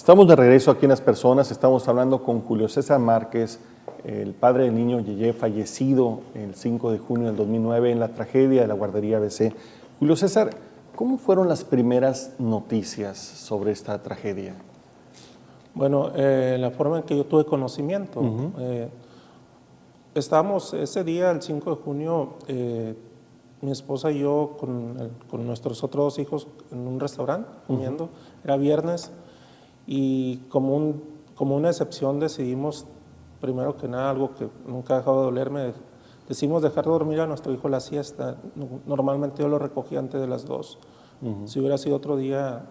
Estamos de regreso aquí en Las Personas, estamos hablando con Julio César Márquez, el padre del niño Yeye, fallecido el 5 de junio del 2009 en la tragedia de la guardería ABC. Julio César, ¿cómo fueron las primeras noticias sobre esta tragedia? Bueno, la forma en que yo tuve conocimiento, estábamos ese día, el 5 de junio, mi esposa y yo con nuestros otros dos hijos en un restaurante comiendo, era viernes, y como una excepción decidimos, primero que nada, algo que nunca ha dejado de dolerme, decidimos dejar dormir a nuestro hijo la siesta. Normalmente yo lo recogía antes de las 2. Si hubiera sido otro día,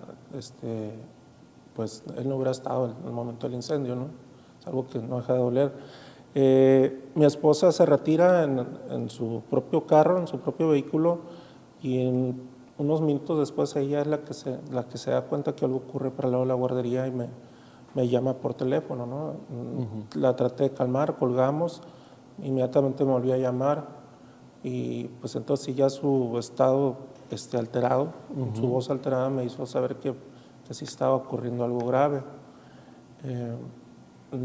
pues él no hubiera estado en el momento del incendio, ¿no? Es algo que no deja de doler. Mi esposa se retira en su propio carro, en su propio vehículo, y unos minutos después ella es la que se da cuenta que algo ocurre para el lado de la guardería y me llama por teléfono, ¿no? La traté de calmar, colgamos, inmediatamente me volvió a llamar y pues entonces ya su estado alterado, su voz alterada me hizo saber que sí estaba ocurriendo algo grave.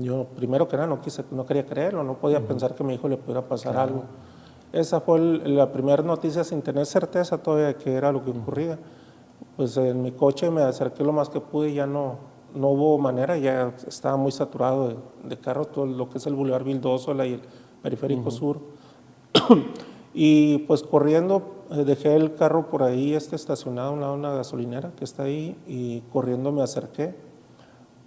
Yo primero que nada no quería creerlo, no podía pensar que a mi hijo le pudiera pasar algo. Esa fue la primera noticia sin tener certeza todavía de que era lo que ocurría. Pues en mi coche me acerqué lo más que pude y ya no hubo manera, ya estaba muy saturado de carros, todo lo que es el Boulevard Vildósola y el Periférico Sur. Y pues corriendo, dejé el carro por ahí estacionado a un lado de una gasolinera que está ahí y corriendo me acerqué.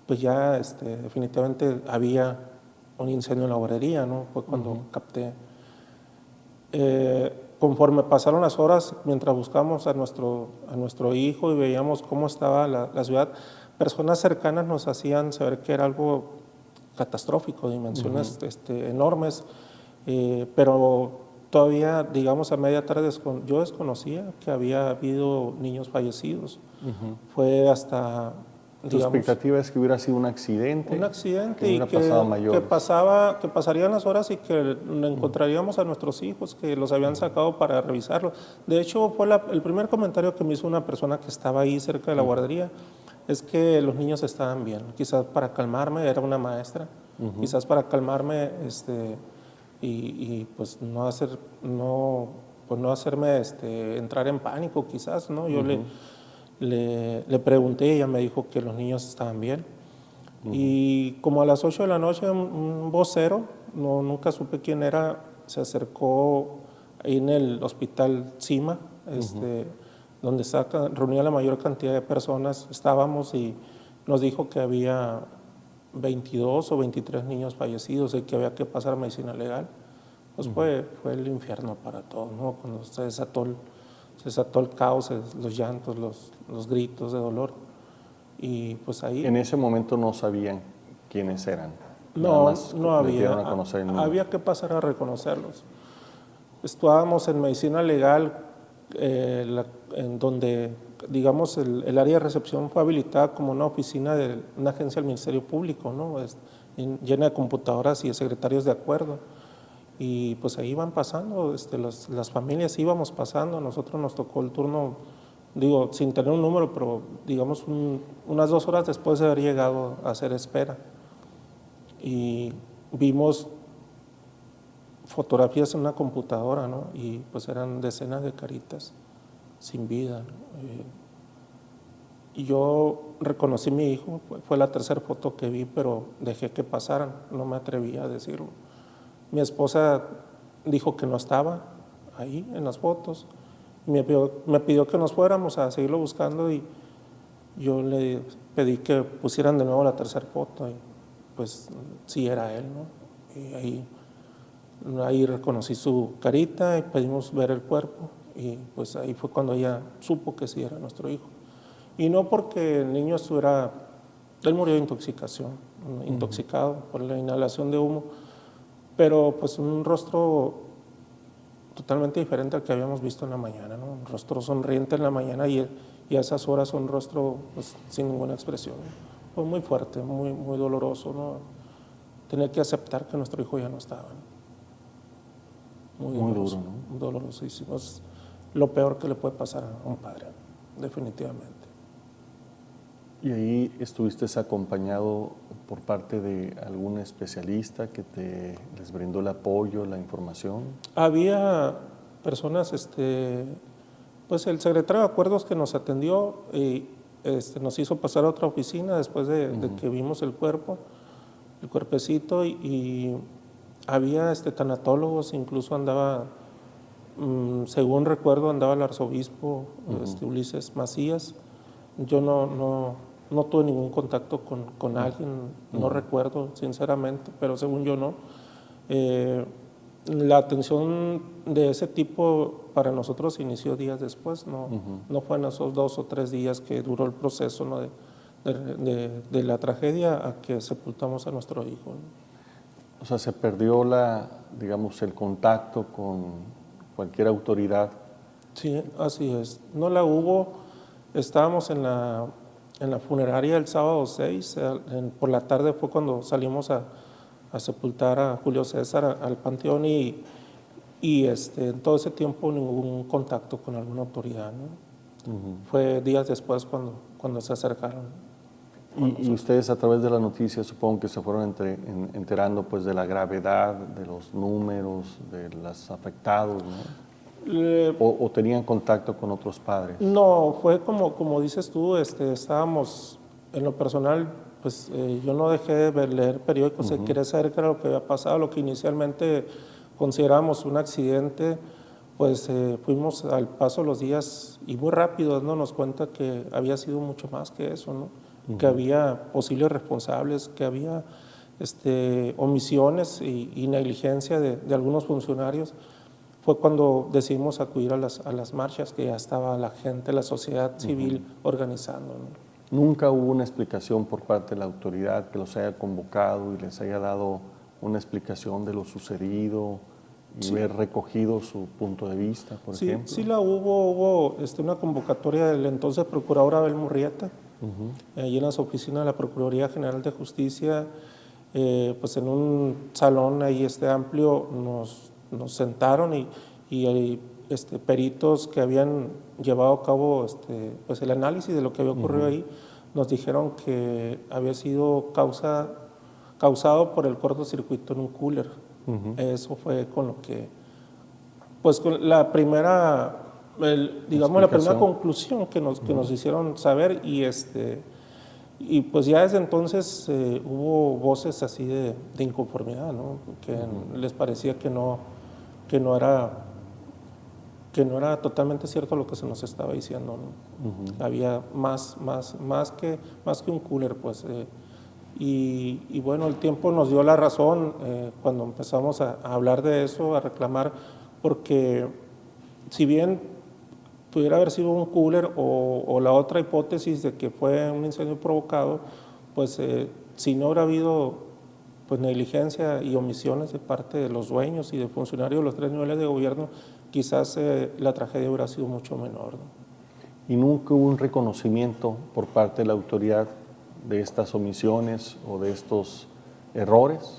Pues ya definitivamente había un incendio en la guardería, ¿no? Fue cuando capté. Conforme pasaron las horas, mientras buscamos a nuestro hijo y veíamos cómo estaba la ciudad, personas cercanas nos hacían saber que era algo catastrófico, dimensiones enormes, pero todavía, digamos, a media tarde yo desconocía que había habido niños fallecidos. Fue hasta... ¿Tu expectativa es que hubiera sido un accidente? Un accidente que y que pasarían las horas y que encontraríamos a nuestros hijos que los habían sacado para revisarlo. De hecho, fue el primer comentario que me hizo una persona que estaba ahí cerca de la guardería, es que los niños estaban bien. Quizás para calmarme, era una maestra, quizás para calmarme y pues no hacerme entrar en pánico, quizás, ¿no? Yo le pregunté y ella me dijo que los niños estaban bien. Y como a las 8 de la noche un vocero, nunca supe quién era, se acercó ahí en el hospital CIMA, donde reunía la mayor cantidad de personas, estábamos, y nos dijo que había 22 o 23 niños fallecidos y que había que pasar medicina legal. Pues fue el infierno para todos, ¿no? Cuando se desató el caos, los llantos, los gritos de dolor. Y pues ahí... En ese momento no sabían quiénes eran. No había. Había que pasar a reconocerlos. Estábamos en medicina legal, en donde, digamos, el área de recepción fue habilitada como una oficina de una agencia del Ministerio Público, ¿no? Llena de computadoras y de secretarios de acuerdo. Y pues ahí iban pasando, las familias íbamos pasando, a nosotros nos tocó el turno, digo, sin tener un número, pero digamos unas 2 horas después de haber llegado a hacer espera. Y vimos fotografías en una computadora, ¿no? Y pues eran decenas de caritas sin vida, ¿no? Y yo reconocí a mi hijo, fue la tercera foto que vi, pero dejé que pasaran, no me atreví a decirlo. Mi esposa dijo que no estaba ahí en las fotos. Me pidió que nos fuéramos a seguirlo buscando y yo le pedí que pusieran de nuevo la tercera foto y pues sí era él, ¿no? Y ahí reconocí su carita y pedimos ver el cuerpo y pues ahí fue cuando ella supo que sí era nuestro hijo. Y no porque el niño él murió de intoxicación, intoxicado por la inhalación de humo, pero pues un rostro totalmente diferente al que habíamos visto en la mañana, ¿no? Un rostro sonriente en la mañana y a esas horas un rostro pues, sin ninguna expresión. Fue muy fuerte, muy, muy doloroso, ¿no? Tener que aceptar que nuestro hijo ya no estaba, ¿no? Muy doloroso, duro, ¿no? Dolorosísimo. Es lo peor que le puede pasar a un padre, definitivamente. ¿Y ahí estuviste acompañado por parte de algún especialista que les brindó el apoyo, la información? Había personas, pues el secretario de Acuerdos que nos atendió y nos hizo pasar a otra oficina después de que vimos el cuerpecito, y había tanatólogos, incluso andaba, según recuerdo, andaba el arzobispo Ulises Macías. Yo no tuve ningún contacto con alguien, no recuerdo sinceramente, pero según yo no. La atención de ese tipo para nosotros inició días después, no fue en esos 2 o 3 días que duró el proceso, ¿no? de la tragedia a que sepultamos a nuestro hijo, ¿no? O sea, se perdió digamos, el contacto con cualquier autoridad. Sí, así es. No la hubo. Estábamos en la funeraria el sábado 6, por la tarde fue cuando salimos a sepultar a Julio César al panteón, y en todo ese tiempo ningún contacto con alguna autoridad, ¿no? Fue días después cuando se acercaron. Y ustedes a través de las noticias supongo que se fueron enterando pues de la gravedad, de los números, de los afectados, ¿no? ¿O tenían contacto con otros padres? No, fue como dices tú, estábamos, en lo personal, pues yo no dejé de leer periódicos, quería saber qué era lo que había pasado, lo que inicialmente consideramos un accidente. Pues fuimos al paso de los días y muy rápido dándonos cuenta que había sido mucho más que eso, ¿no? Que había posibles responsables, que había omisiones y negligencia de algunos funcionarios. Fue cuando decidimos acudir a las marchas, que ya estaba la gente, la sociedad civil organizando, ¿no? ¿Nunca hubo una explicación por parte de la autoridad que los haya convocado y les haya dado una explicación de lo sucedido y haber recogido su punto de vista, por ejemplo? Sí la hubo una convocatoria del entonces procurador Abel Murrieta, allí en las oficinas de la Procuraduría General de Justicia, pues en un salón ahí amplio nos sentaron, y hay peritos que habían llevado a cabo pues el análisis de lo que había ocurrido ahí, nos dijeron que había sido causado por el cortocircuito en un cooler. Eso fue con lo que, pues con la primera, digamos, la primera conclusión que nos hicieron saber, y pues ya desde entonces hubo voces así de inconformidad, ¿no? Que les parecía que no era totalmente cierto lo que se nos estaba diciendo, ¿no? Había más que un cooler, pues. Y bueno, el tiempo nos dio la razón cuando empezamos a hablar de eso, a reclamar, porque si bien pudiera haber sido un cooler o la otra hipótesis de que fue un incendio provocado, pues si no hubiera habido pues negligencia y omisiones de parte de los dueños y de funcionarios de los 3 niveles de gobierno, quizás la tragedia hubiera sido mucho menor, ¿no? ¿Y nunca hubo un reconocimiento por parte de la autoridad de estas omisiones o de estos errores?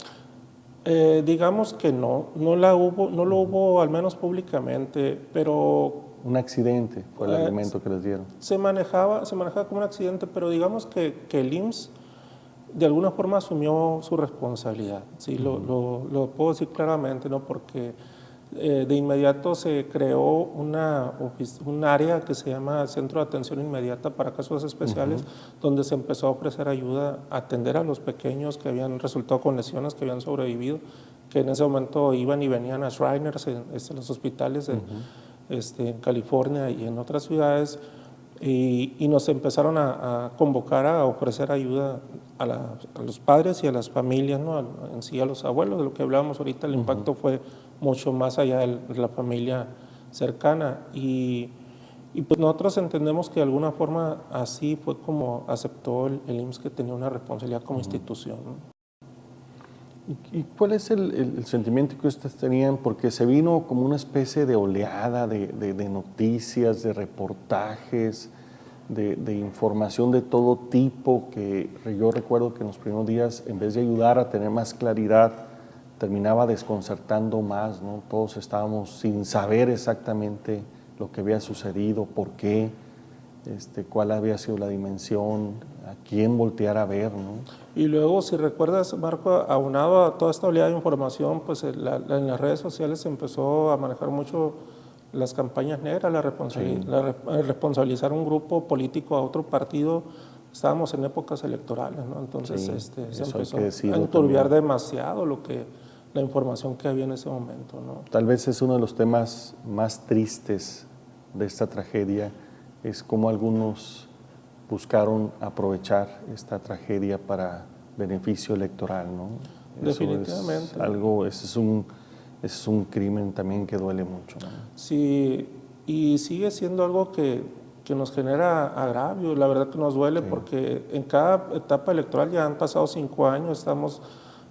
Digamos que no lo hubo al menos públicamente, pero Un accidente fue el argumento que les dieron. se manejaba como un accidente, pero digamos que el IMSS de alguna forma asumió su responsabilidad, ¿sí? Lo puedo decir claramente, ¿no? Porque de inmediato se creó un área que se llama Centro de Atención Inmediata para Casos Especiales, donde se empezó a ofrecer ayuda, a atender a los pequeños que habían resultado con lesiones, que habían sobrevivido, que en ese momento iban y venían a Shriners, en los hospitales en California y en otras ciudades, y nos empezaron a convocar a ofrecer ayuda a los padres y a las familias, ¿no? En sí a los abuelos, de lo que hablábamos ahorita. El impacto fue mucho más allá de la familia cercana, y pues nosotros entendemos que de alguna forma así fue como aceptó el IMSS que tenía una responsabilidad como institución, ¿no? ¿Y cuál es el sentimiento que ustedes tenían? Porque se vino como una especie de oleada de noticias, de reportajes, de información de todo tipo, que yo recuerdo que en los primeros días, en vez de ayudar a tener más claridad, terminaba desconcertando más, ¿no? Todos estábamos sin saber exactamente lo que había sucedido, por qué. cuál había sido la dimensión, a quién voltear a ver, ¿no? Y luego, si recuerdas, Marco, aunado a toda esta oleada de información, pues en las redes sociales se empezó a manejar mucho las campañas negras, responsabilizar un grupo político a otro partido. Estábamos en épocas electorales, ¿no? Entonces se empezó a enturbiar demasiado la información que había en ese momento, ¿no? Tal vez es uno de los temas más tristes de esta tragedia, es cómo algunos buscaron aprovechar esta tragedia para beneficio electoral, ¿no? Definitivamente. Es un crimen también que duele mucho, ¿no? Sí, y sigue siendo algo que nos genera agravio, la verdad que nos duele, porque en cada etapa electoral ya han pasado 5 años, estamos,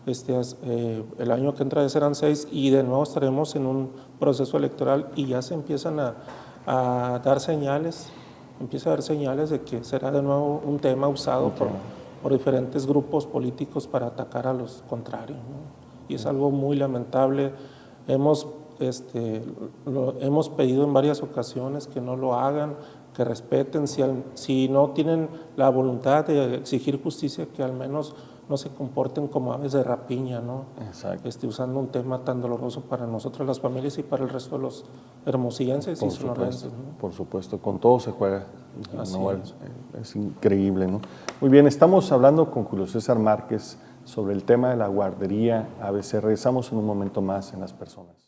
el año que entra ya serán 6 y de nuevo estaremos en un proceso electoral y ya se empiezan a dar señales, de que será de nuevo un tema usado por diferentes grupos políticos para atacar a los contrarios, ¿no? Y es algo muy lamentable. Hemos pedido en varias ocasiones que no lo hagan, que respeten, si no tienen la voluntad de exigir justicia, que al menos no se comporten como aves de rapiña, ¿no? Exacto. Usando un tema tan doloroso para nosotros las familias y para el resto de los hermosillenses y sonorenses, ¿no? Por supuesto, con todo se juega. Así ¿no? es. Es increíble, ¿no? Muy bien, estamos hablando con Julio César Márquez sobre el tema de la guardería ABC. Regresamos en un momento más en Las Personas.